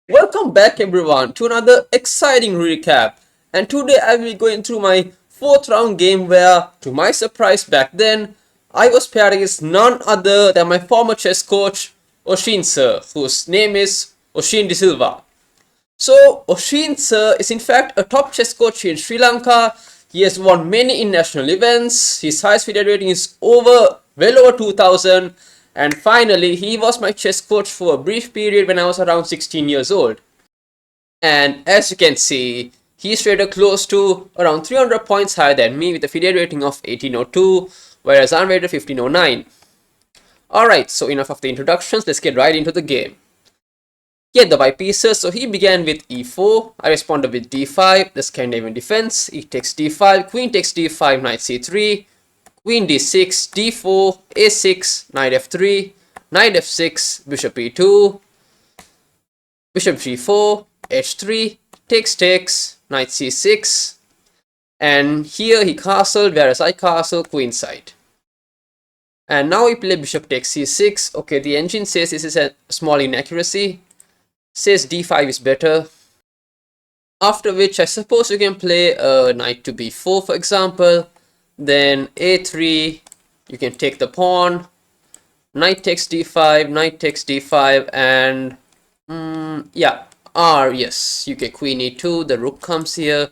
Welcome back everyone to another exciting recap, and today I will be going through my fourth round game where, to my surprise back then, I was paired against none other than my former chess coach Osheen sir, whose name is Osheen De Silva. So Osheen sir is in fact a top chess coach in Sri Lanka. He has won many international events. His highest FIDE rating is well over 2000, and finally he was my chess coach for a brief period when I was around 16 years old. And as you can see, he's rated close to around 300 points higher than me with a FIDE rating of 1802, whereas I'm rated 1509. Alright, so enough of the introductions, let's get right into the game. He had the white pieces, so he began with e4, I responded with d5, the Scandinavian defense, e takes d5, queen takes d5, knight c3, queen d6, d4, a6, knight f3, knight f6, bishop e2, bishop g4, h3, takes, knight c6, and here he castled, whereas I castled queenside. And now we play bishop takes c6. Okay, the engine says this is a small inaccuracy, says d5 is better. After which I suppose you can play knight to b4 for example, then a3, you can take the pawn, knight takes d5, and yeah, yes, you get queen e2, the rook comes here,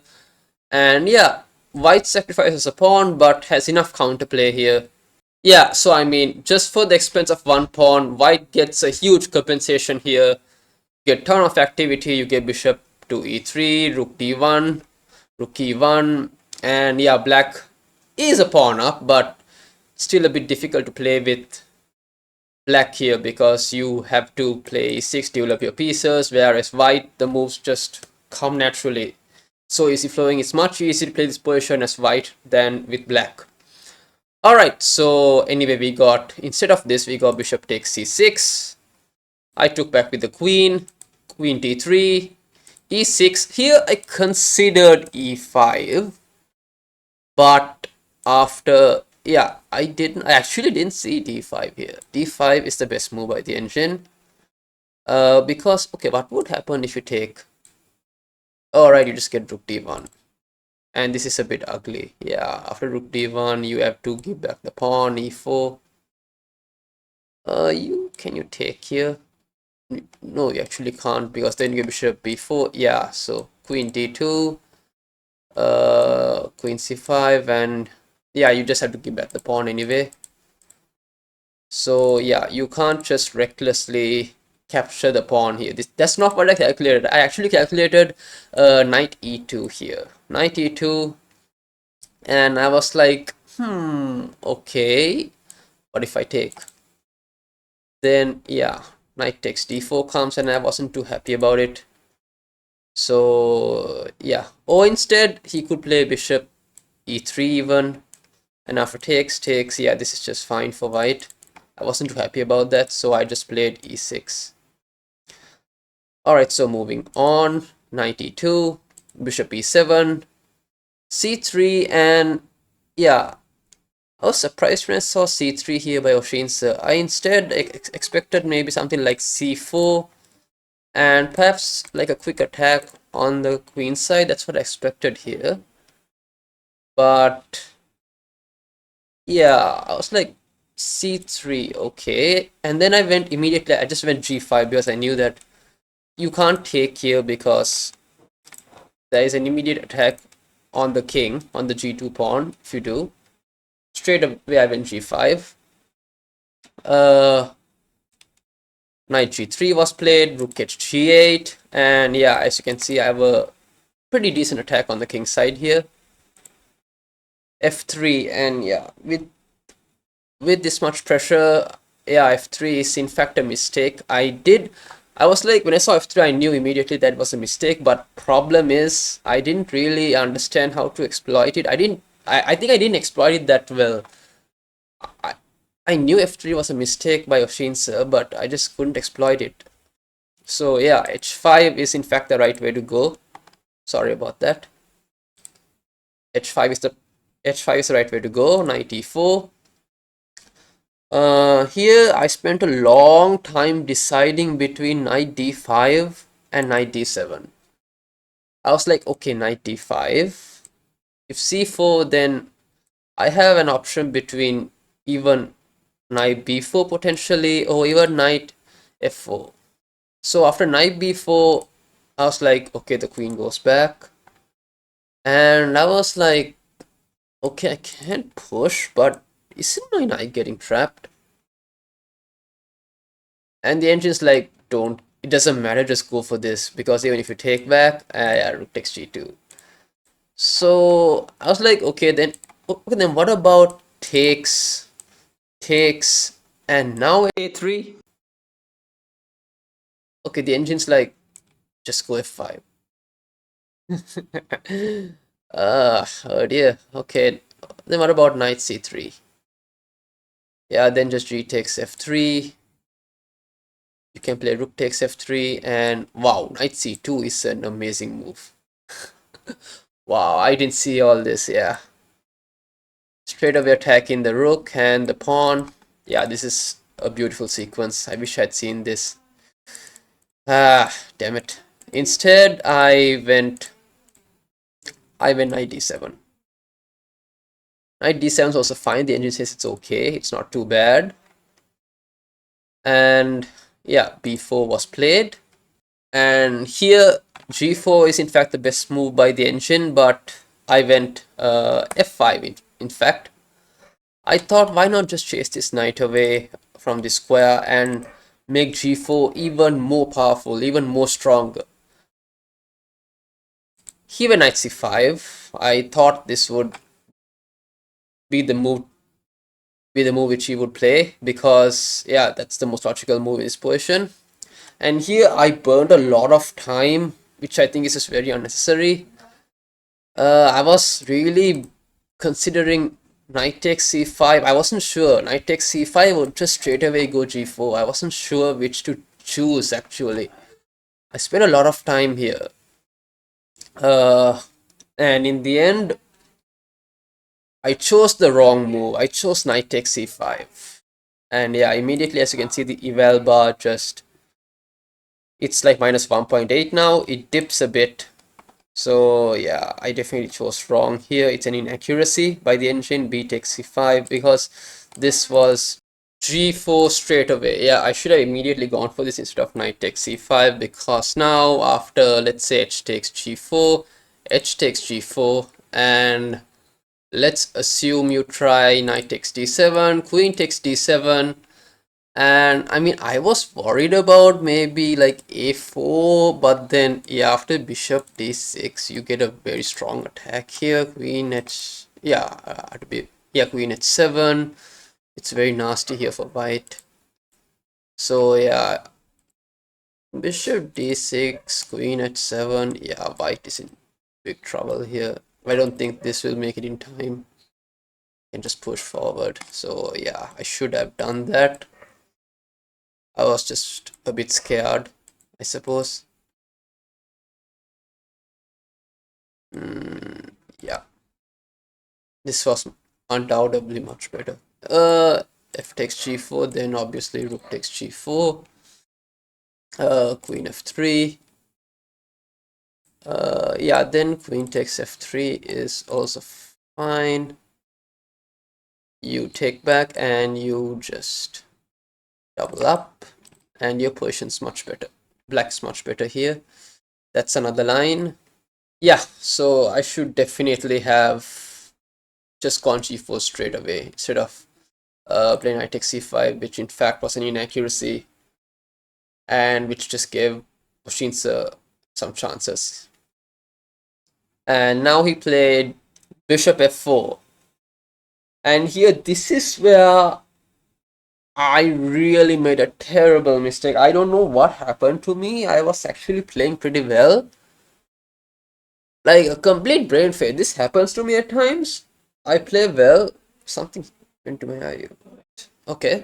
and yeah, white sacrifices a pawn but has enough counterplay here. Yeah, so I mean, just for the expense of one pawn, white gets a huge compensation here. You get ton of activity, you get bishop to e3, rook d1, rook e1, and yeah, black is a pawn up, but still a bit difficult to play with black here because you have to play e6, develop your pieces, whereas white, the moves just come naturally. So easy flowing, it's much easier to play this position as white than with black. Alright, so anyway, instead of this, we got bishop takes c6. I took back with the queen d3, e6. Here I considered e5, but after, yeah, I actually didn't see d5 here. d5 is the best move by the engine. Because, okay, what would happen if you take, alright, you just get rook d1. And this is a bit ugly. Yeah, after rook d1, you have to give back the pawn, e4. Can you take here? No, you actually can't, because then you get bishop b4. Yeah, so queen d2, queen c5, and yeah, you just have to give back the pawn anyway. So yeah, you can't just recklessly capture the pawn here. That's not what I calculated. I actually calculated knight e2 here, knight e2, and I was like, okay, what if I take? Then yeah, knight takes d4 comes, and I wasn't too happy about it. So yeah, or instead he could play bishop e3 even, and after takes, yeah, this is just fine for white. I wasn't too happy about that, so I just played e6. Alright, so moving on, knight e2, bishop e7, c3, and yeah, I was surprised when I saw c3 here by Osheen sir. I instead expected maybe something like c4, and perhaps like a quick attack on the queen side. That's what I expected here. But yeah, I was like, c3, okay. And then I just went g5 because I knew that you can't take here because there is an immediate attack on the king, on the g2 pawn. If you do, straight away I went g5. Knight g3 was played, rook gets g8, and yeah, as you can see, I have a pretty decent attack on the king side here. f3, and yeah, with this much pressure, yeah, f3 is in fact a mistake. I was like, when I saw f3, I knew immediately that was a mistake, but problem is, I didn't really understand how to exploit it. I think I didn't exploit it that well. I knew f3 was a mistake by Osheen sir, but I just couldn't exploit it. So yeah, h5 is in fact the right way to go. Sorry about that. h5 is the right way to go. Knight e4. Here I spent a long time deciding between knight d5 and knight d7. I was like, okay, knight d5. If c4, then I have an option between even knight b4 potentially, or even knight f4. So after knight b4, I was like, okay, the queen goes back. And I was like, okay, I can't push, but isn't my knight getting trapped? And the engine's like, don't, it doesn't matter, just go for this, because even if you take back, yeah, rook takes g2. So I was like, okay, then what about takes, and now a3? Okay, the engine's like, just go f5. Oh dear. Okay, then what about knight c3? Yeah, then just g takes f3. You can play rook takes f3, and wow, knight c2 is an amazing move. Wow, I didn't see all this. Yeah, straight away attacking the rook and the pawn. Yeah, this is a beautiful sequence. I wish I'd seen this. Ah, damn it. Instead, I went knight d7. Knight d7 is also fine. The engine says it's okay. It's not too bad. And yeah, b4 was played. And here, g4 is in fact the best move by the engine, but I went f5 in fact. I thought, why not just chase this knight away from the square and make g4 even more powerful, even more stronger. He went knight c5. I thought this would be the move which he would play, because yeah, that's the most logical move in this position. And here I burned a lot of time, which I think is just very unnecessary. I was really considering knight takes c5. I wasn't sure. Knight takes c5 would just straight away go g4. I wasn't sure which to choose actually. I spent a lot of time here. And in the end, I chose the wrong move. I chose knight takes c5. And yeah, immediately, as you can see, the eval bar just, it's like minus 1.8 now. It dips a bit. So yeah, I definitely chose wrong here. It's an inaccuracy by the engine. B takes c5, because this was g4 straight away. Yeah, I should have immediately gone for this instead of knight takes c5, because now after, let's say, h takes g4, h takes g4, and let's assume you try knight takes d7, queen takes d7, and I mean, I was worried about maybe like a4, but then yeah, after bishop d6, you get a very strong attack here. Queen h, yeah, queen h7. It's very nasty here for white. So yeah, bishop d6, queen h7. Yeah, white is in big trouble here. I don't think this will make it in time. Can just push forward. So yeah, I should have done that. I was just a bit scared, I suppose. Yeah, this was undoubtedly much better. F takes g4, then obviously rook takes g4. Queen f3. Yeah, then queen takes f3 is also fine. You take back and you just double up, and your position's much better. Black's much better here. That's another line. Yeah, so I should definitely have just gone g4 straight away instead of playing knight takes c5, which in fact was an inaccuracy, and which just gave Osheen some chances. And now he played bishop f4. And here, this is where I really made a terrible mistake. I don't know what happened to me. I was actually playing pretty well. Like a complete brain fade. This happens to me at times. I play well. Something went to my eye. Okay.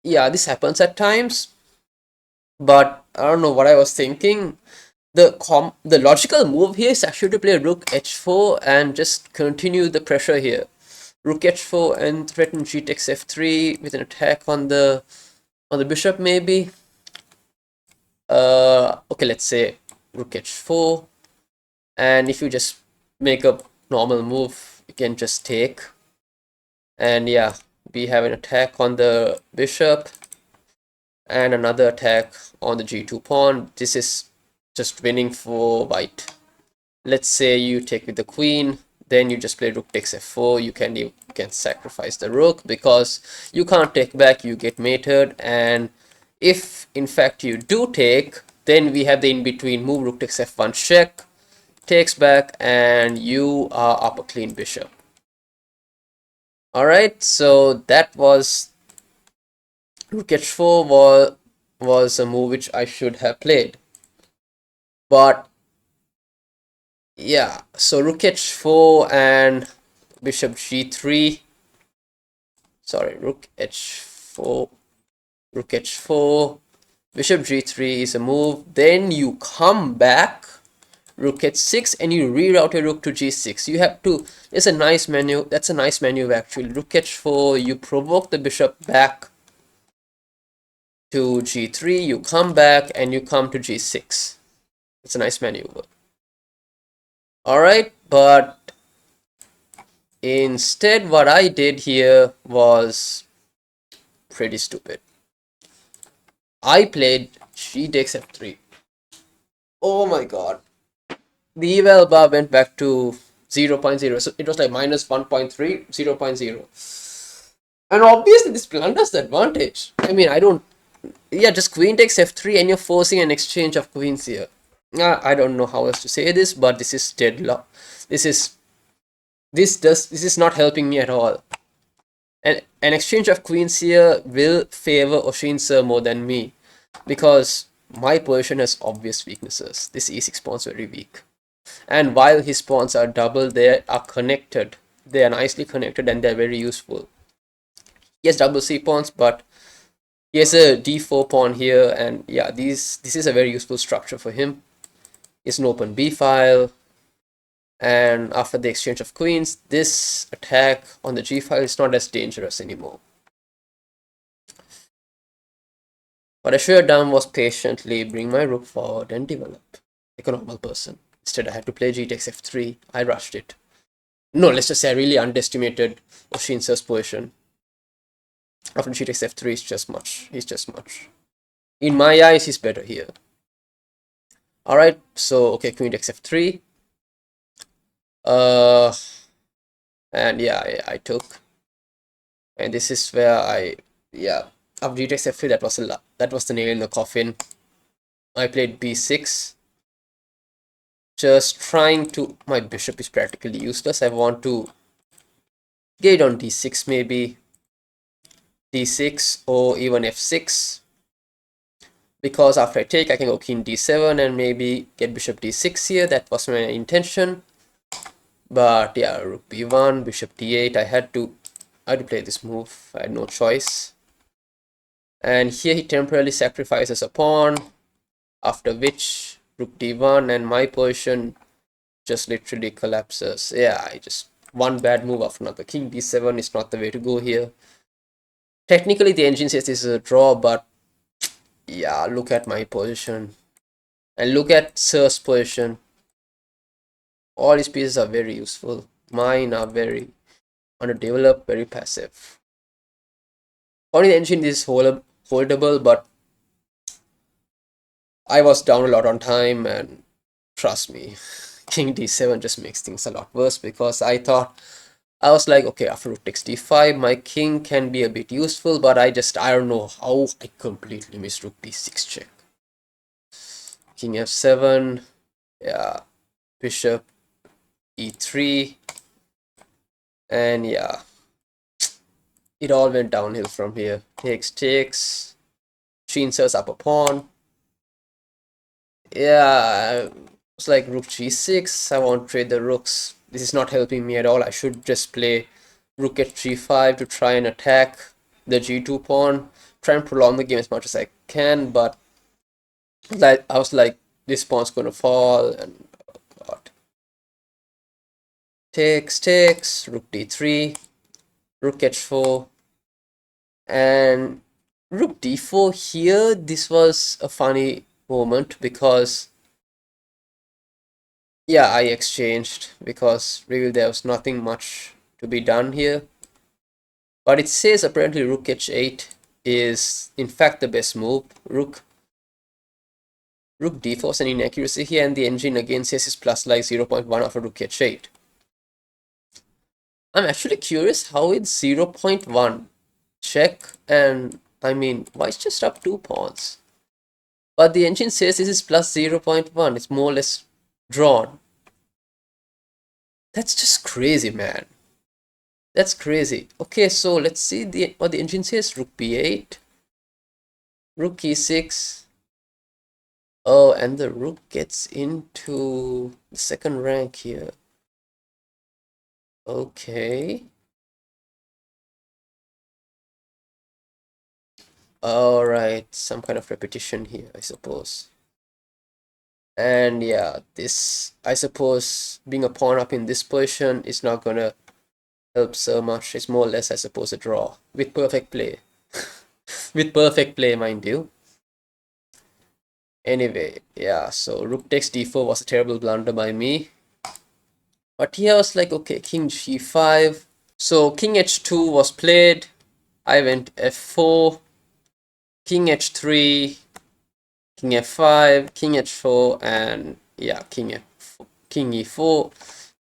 Yeah, this happens at times. But I don't know what I was thinking. The logical move here is actually to play rook h4 and just continue the pressure here. Rook h4 and threaten g takes f3 with an attack on the bishop maybe. Okay, let's say rook h4, and if you just make a normal move, you can just take. And yeah, we have an attack on the bishop and another attack on the g2 pawn. This is just winning for white. Let's say you take with the queen, then you just play rook takes f4. You can sacrifice the rook because you can't take back, you get mated. And if in fact you do take, then we have the in-between move, rook takes f1 check, takes back, and you are up a clean bishop. Alright, so that was rook h4 was a move which I should have played. But yeah, so rook h4 and bishop g3. Sorry, rook h4, rook h4, bishop g3 is a move. Then you come back, rook h6, and you reroute your rook to g6. You have to, it's a nice menu, that's a nice menu actually. Rook h4, you provoke the bishop back to g3, you come back and you come to g6. It's a nice maneuver. Alright, but instead what I did here was pretty stupid. I played g takes f3. Oh my god. The eval bar went back to 0.0. So it was like minus 1.3, 0.0. And obviously this blunders the advantage. I mean, I don't... Yeah, just queen takes f3 and you're forcing an exchange of queens here. I don't know how else to say this, but this is deadlock. This is not helping me at all. And an exchange of queens here will favor Osheen sir more than me, because my position has obvious weaknesses. This e6 pawn is very weak, and while his pawns are double, they are connected. They are nicely connected and they are very useful. He has double c pawns, but he has a d4 pawn here, and yeah, this is a very useful structure for him. It's an open b file, and after the exchange of queens, this attack on the g file is not as dangerous anymore. What I should have done was patiently bring my rook forward and develop like a normal person. Instead, I had to play g takes f3. I rushed it. No, let's just say I really underestimated Osheen sir's position. After g takes f3, he's just much. In my eyes, he's better here. Alright, so okay, queen takes f3. And yeah, I took. And this is where after g takes f3, that was the nail in the coffin. I played b6. Just trying to, my bishop is practically useless. I want to get on d6 maybe, d6 or even f6, because after I take I can go king d7 and maybe get bishop d6 here. That was my intention, but yeah, rook b1, bishop d8. I had to play this move. I had no choice. And here he temporarily sacrifices a pawn, after which rook d1 and my position just literally collapses. Yeah, I just one bad move after another. King d7 is not the way to go here. Technically the engine says this is a draw, but yeah, look at my position and look at sir's position. All his pieces are very useful. Mine are very underdeveloped, very passive. Only the engine is holdable, but I was down a lot on time, and trust me, king d7 just makes things a lot worse, because I was like, okay, after rook takes d5, my king can be a bit useful, but I don't know how I completely missed rook d6 check. King f7, yeah, bishop e3, and yeah, it all went downhill from here. Takes, Sheenser's up a pawn. Yeah, it's like rook g6. I want to trade the rooks. This is not helping me at all. I should just play rook at g5 to try and attack the g2 pawn, try and prolong the game as much as I can, but like I was like, this pawn's gonna fall, and oh god. Takes, rook d3, rook h4, and rook d4 here. This was a funny moment because yeah, I exchanged because really there was nothing much to be done here. But it says apparently rook h8 is in fact the best move. Rook d4 is an inaccuracy here, and the engine again says it's plus like 0.1 of a rook h8. I'm actually curious how it's 0.1 check, and I mean, why is just up 2 pawns? But the engine says this is plus 0.1. It's more or less drawn. That's just crazy, man. That's crazy. Okay, so let's see what the engine says. Rook b8, rook e6. Oh, and the rook gets into the second rank here. Okay. Alright, some kind of repetition here, I suppose. And yeah, this, I suppose, being a pawn up in this position is not gonna help so much. It's more or less, I suppose, a draw with perfect play. With perfect play, mind you. Anyway, yeah, so rook takes d4 was a terrible blunder by me. But here I was like, okay, king g5. So king h2 was played. I went f4, king h3, king f5, king h4, and yeah, king e4.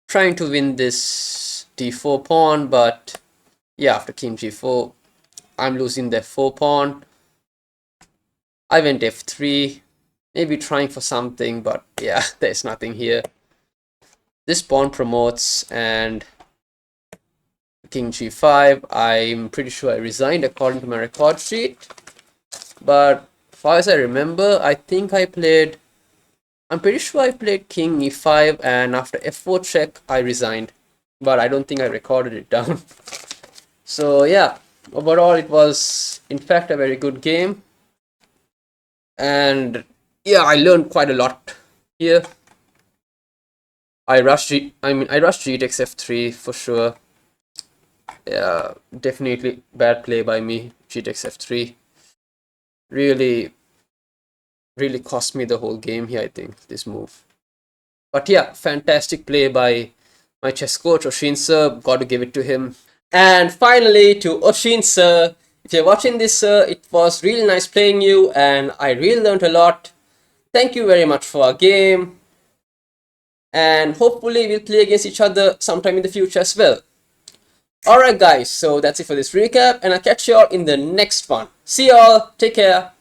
Trying to win this d4 pawn, but yeah, after king g4, I'm losing the f4 pawn. I went f3, maybe trying for something, but yeah, there's nothing here. This pawn promotes, and king g5, I'm pretty sure I resigned according to my record sheet. But as far as I remember, I'm pretty sure I played king e5, and after f4 check, I resigned. But I don't think I recorded it down. So yeah, overall it was in fact a very good game. And yeah, I learned quite a lot here. I rushed g takes f3 for sure. Yeah, definitely bad play by me. G takes f3 really cost me the whole game here, I think, this move. But yeah, fantastic play by my chess coach Osheen sir, got to give it to him. And finally to Osheen sir, if you're watching this sir, it was really nice playing you and I really learned a lot. Thank you very much for our game, and hopefully we'll play against each other sometime in the future as well. Alright guys, so that's it for this recap, and I'll catch you all in the next one. See y'all, take care.